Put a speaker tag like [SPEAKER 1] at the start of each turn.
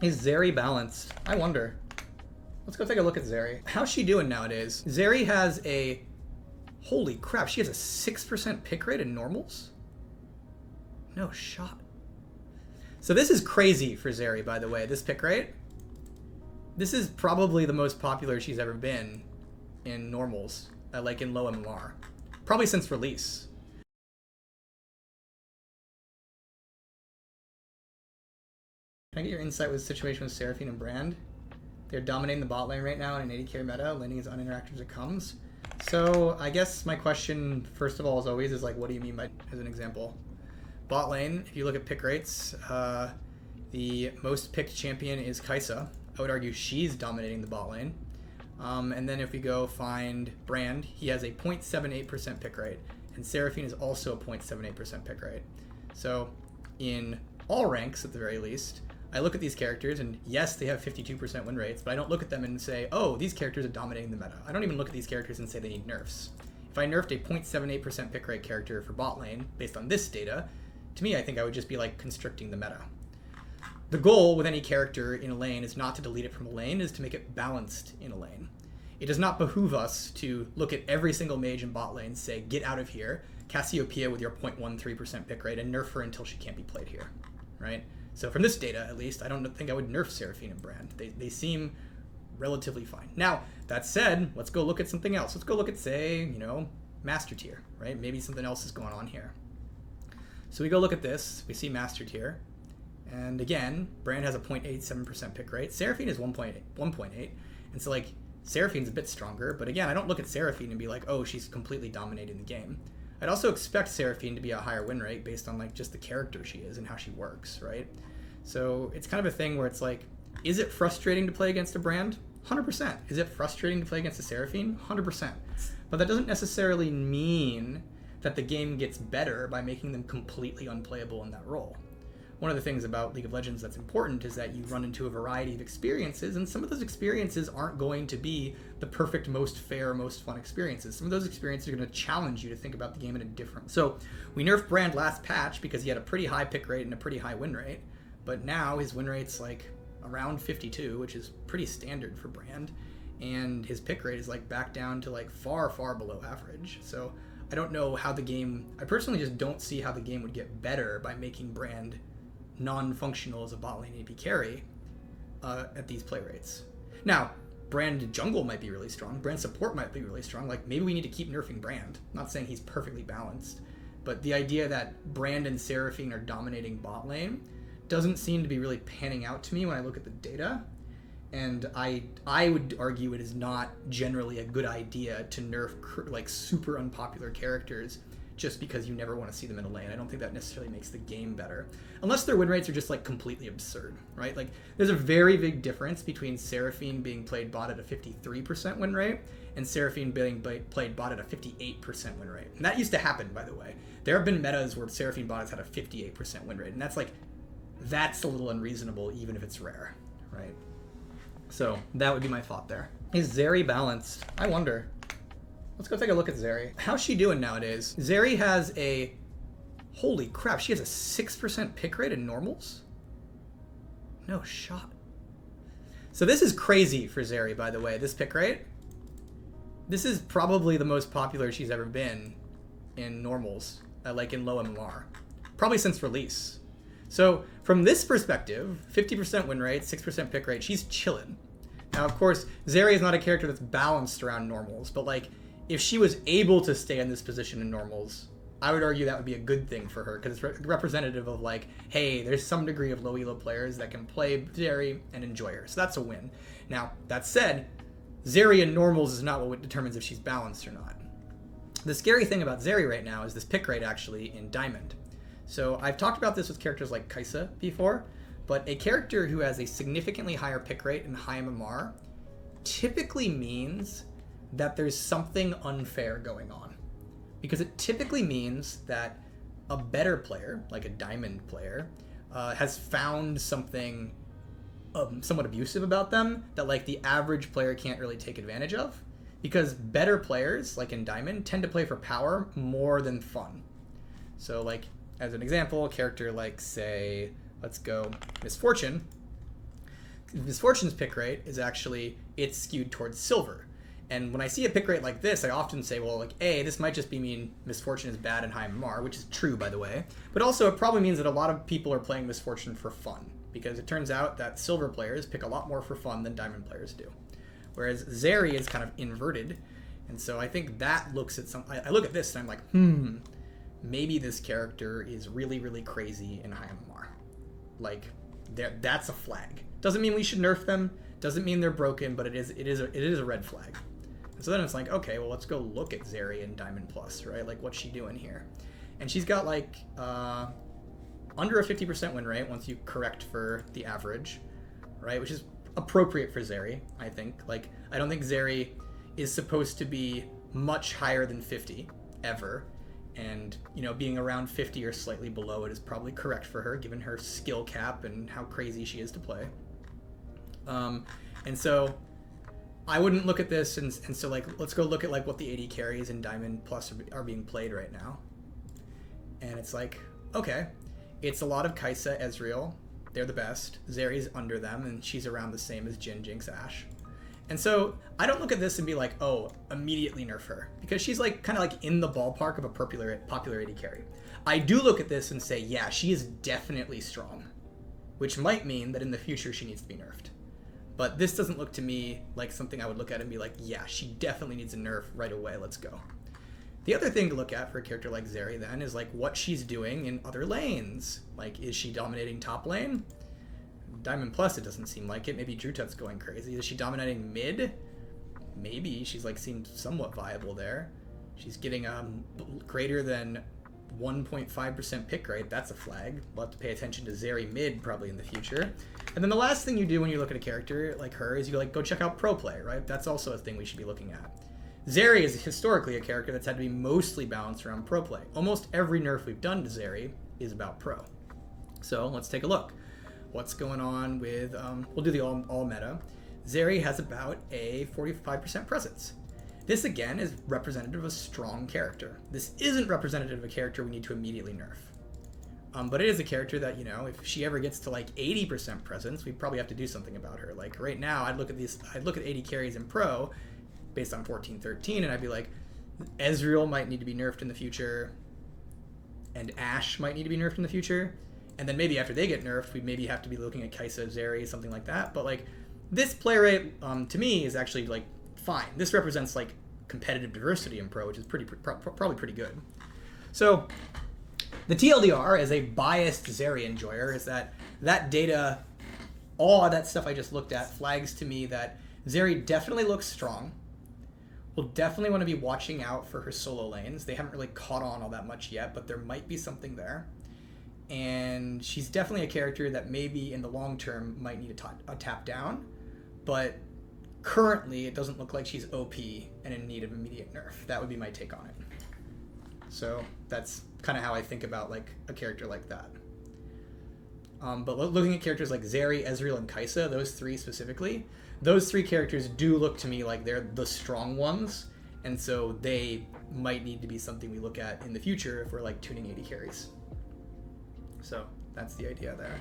[SPEAKER 1] Is ZERI balanced? I wonder. Let's go take a look at ZERI. How's she doing nowadays? ZERI has a... Holy crap, she has a 6% pick rate in normals? No shot. So this is crazy for ZERI, by the way, this pick rate. This is probably the most popular she's ever been in normals, like in low MMR. Probably since release. Can I get your insight with the situation with Seraphine and Brand? They're dominating the bot lane right now in an 80 carry meta, laning as uninteractive as it comes. So I guess my question, first of all, as always, is like, what do you mean by, as an example? Bot lane, if you look at pick rates, the most picked champion is Kai'Sa. I would argue she's dominating the bot lane. And then if we go find Brand, he has a 0.78% pick rate, and Seraphine is also a 0.78% pick rate. So in all ranks, at the very least, I look at these characters, and yes, they have 52% win rates, but I don't look at them and say, oh, these characters are dominating the meta. I don't even look at these characters and say they need nerfs. If I nerfed a 0.78% pick rate character for bot lane, based on this data, to me, I think I would just be like constricting the meta. The goal with any character in a lane is not to delete it from a lane, is to make it balanced in a lane. It does not behoove us to look at every single mage in bot lane, say, get out of here, Cassiopeia with your 0.13% pick rate, and nerf her until she can't be played here, right? So from this data, at least, I don't think I would nerf Seraphine and Brand. They seem relatively fine. Now, that said, let's go look at something else. Let's go look at, say, you know, Master Tier, right? Maybe something else is going on here. So we go look at this. We see Master Tier. And again, Brand has a 0.87% pick rate. Seraphine is 1.8. And so, like, Seraphine's a bit stronger. But again, I don't look at Seraphine and be like, oh, she's completely dominating the game. I'd also expect Seraphine to be a higher win rate based on, like, just the character she is and how she works, right? So it's kind of a thing where it's like, is it frustrating to play against a Brand? 100%. Is it frustrating to play against a Seraphine? 100%. But that doesn't necessarily mean that the game gets better by making them completely unplayable in that role. One of the things about League of Legends that's important is that you run into a variety of experiences, and some of those experiences aren't going to be the perfect, most fair, most fun experiences. Some of those experiences are going to challenge you to think about the game in a different. So we nerfed Brand last patch because he had a pretty high pick rate and a pretty high win rate, but now his win rate's like around 52, which is pretty standard for Brand, and his pick rate is like back down to like far, far below average. So I don't know how the game, I personally just don't see how the game would get better by making Brand non-functional as a bot lane AP carry at these play rates. Now, Brand jungle might be really strong, Brand support might be really strong, like maybe we need to keep nerfing Brand. I'm not saying he's perfectly balanced, but the idea that Brand and Seraphine are dominating bot lane doesn't seem to be really panning out to me when I look at the data, and I would argue it is not generally a good idea to nerf like super unpopular characters just because you never want to see them in a lane. I don't think that necessarily makes the game better. Unless their win rates are just like completely absurd, right? Like there's a very big difference between Seraphine being played bot at a 53% win rate and Seraphine being played bot at a 58% win rate. And that used to happen, by the way. There have been metas where Seraphine bot has had a 58% win rate, and that's like, that's a little unreasonable even if it's rare, right? So that would be my thought there. Is ZERI balanced? I wonder. Let's go take a look at ZERI. How's she doing nowadays? ZERI has a... Holy crap, she has a 6% pick rate in normals? No shot. So this is crazy for ZERI, by the way, this pick rate. This is probably the most popular she's ever been in normals, like in low MMR. Probably since release. So from this perspective, 50% win rate, 6% pick rate, she's chillin'. Now, of course, ZERI is not a character that's balanced around normals, but like, if she was able to stay in this position in normals, I would argue that would be a good thing for her, because it's representative of like, hey, there's some degree of low elo players that can play ZERI and enjoy her. So that's a win. Now, that said, ZERI in normals is not what determines if she's balanced or not. The scary thing about ZERI right now is this pick rate actually in Diamond. So I've talked about this with characters like Kai'Sa before, but a character who has a significantly higher pick rate and high MMR typically means that there's something unfair going on, because it typically means that a better player, like a Diamond player, has found something somewhat abusive about them that like the average player can't really take advantage of, because better players, like in Diamond, tend to play for power more than fun. So like, as an example, a character like, say, let's go Misfortune. Misfortune's pick rate is actually, it's skewed towards silver. And when I see a pick rate like this, I often say, well, like, A, this might just be mean Misfortune is bad in high MMR, which is true, by the way. But also, it probably means that a lot of people are playing Misfortune for fun, because it turns out that silver players pick a lot more for fun than diamond players do. Whereas ZERI is kind of inverted, and so I think that looks at some... I look at this and I'm like, maybe this character is really, really crazy in high MMR. Like, that's a flag. Doesn't mean we should nerf them, doesn't mean they're broken, but it is a red flag. So then it's like, okay, well, let's go look at ZERI in Diamond Plus, right? Like, what's she doing here? And she's got, like, under a 50% win rate once you correct for the average, right? Which is appropriate for ZERI, I think. Like, I don't think ZERI is supposed to be much higher than 50, ever. And, you know, being around 50 or slightly below it is probably correct for her, given her skill cap and how crazy she is to play. And so... I wouldn't look at this and so, like, let's go look at, like, what the AD carries in Diamond Plus are being played right now. And it's like, okay, it's a lot of Kai'Sa, Ezreal. They're the best. ZERI's under them, and she's around the same as Jhin, Jinx, Ashe. And so I don't look at this and be like, oh, immediately nerf her. Because she's, like, kind of, like, in the ballpark of a popular AD carry. I do look at this and say, yeah, she is definitely strong. Which might mean that in the future she needs to be nerfed. But this doesn't look to me like something I would look at and be like, yeah, she definitely needs a nerf right away, let's go. The other thing to look at for a character like ZERI then is, like, what she's doing in other lanes. Like, is she dominating top lane? Diamond Plus, it doesn't seem like it. Maybe Drutut's going crazy. Is she dominating mid? Maybe. She's, like, seemed somewhat viable there. She's getting greater than 1.5% pick rate. That's a flag. We'll have to pay attention to ZERI mid probably in the future. And then the last thing you do when you look at a character like her is you, like, go check out pro play, right? That's also a thing we should be looking at. ZERI is historically a character that's had to be mostly balanced around pro play. Almost every nerf we've done to ZERI is about pro. So let's take a look. What's going on with, we'll do the all meta. ZERI has about a 45% presence. This, again, is representative of a strong character. This isn't representative of a character we need to immediately nerf. But it is a character that, you know, if she ever gets to, like, 80% presence, we'd probably have to do something about her. Like, right now, I'd look at 80 carries in pro, based on 14-13, and I'd be like, Ezreal might need to be nerfed in the future, and Ashe might need to be nerfed in the future, and then maybe after they get nerfed, we'd maybe have to be looking at Kai'Sa, ZERI, something like that. But, like, this play rate, to me, is actually, like, fine. This represents, like, competitive diversity in pro, which is probably pretty good. So the TLDR, as a biased ZERI enjoyer, is that data, all of that stuff I just looked at, flags to me that ZERI definitely looks strong. We'll definitely want to be watching out for her solo lanes. They haven't really caught on all that much yet, but there might be something there. And she's definitely a character that maybe in the long term might need a tap down, but currently it doesn't look like she's OP and in need of immediate nerf. That would be my take on it. So that's kind of how I think about, like, a character like that. But looking at characters like ZERI, Ezreal, and Kai'Sa, those three specifically, those three characters do look to me like they're the strong ones, and so they might need to be something we look at in the future if we're, like, tuning AD carries. So that's the idea there.